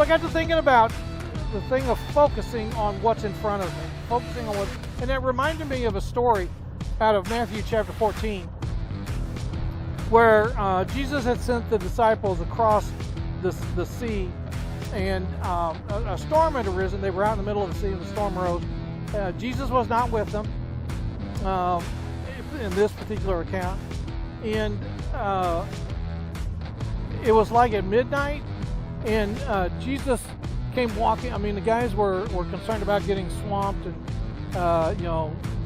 So I got to thinking about the thing of focusing on what's in front of me, focusing on what, and it reminded me of a story out of Matthew chapter 14, where Jesus had sent the disciples across the sea, and a storm had arisen. They were out in the middle of the sea, and the storm arose. Jesus was not with them in this particular account, and it was like at midnight, and Jesus came walking. I mean, the guys were concerned about getting swamped and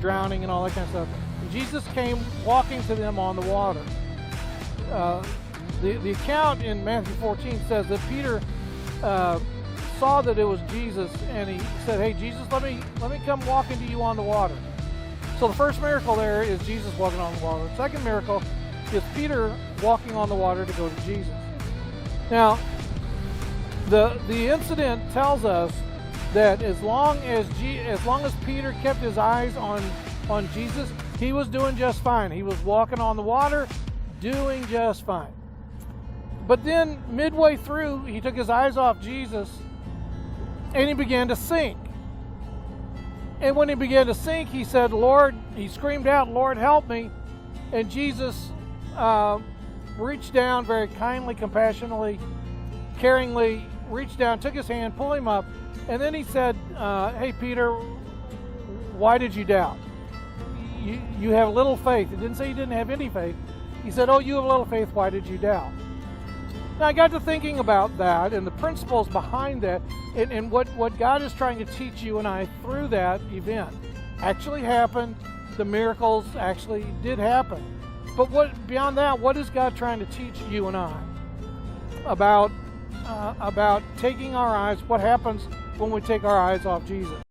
drowning and all that kind of stuff. And Jesus came walking to them on the water. The account in Matthew 14 says that Peter saw that it was Jesus, and he said, "Hey, Jesus, let me come walking to you on the water." So the first miracle there is Jesus walking on the water. The second miracle is Peter walking on the water to go to Jesus. Now, the incident tells us that as long as Peter kept his eyes on Jesus, he was doing just fine. He was walking on the water, doing just fine. But then midway through, he took his eyes off Jesus and he began to sink. And when he began to sink, he said, "Lord," he screamed out, "Lord, help me." And Jesus reached down very kindly, compassionately, caringly, reached down, took his hand, pulled him up, and then he said, "Hey, Peter, why did you doubt? You have little faith." It didn't say you didn't have any faith. He said, "Oh, you have little faith, why did you doubt?" Now, I got to thinking about that and the principles behind that, and what God is trying to teach you and I through that event actually happened. The miracles actually did happen. But beyond that, what is God trying to teach you and I about taking our eyes, what happens when we take our eyes off Jesus?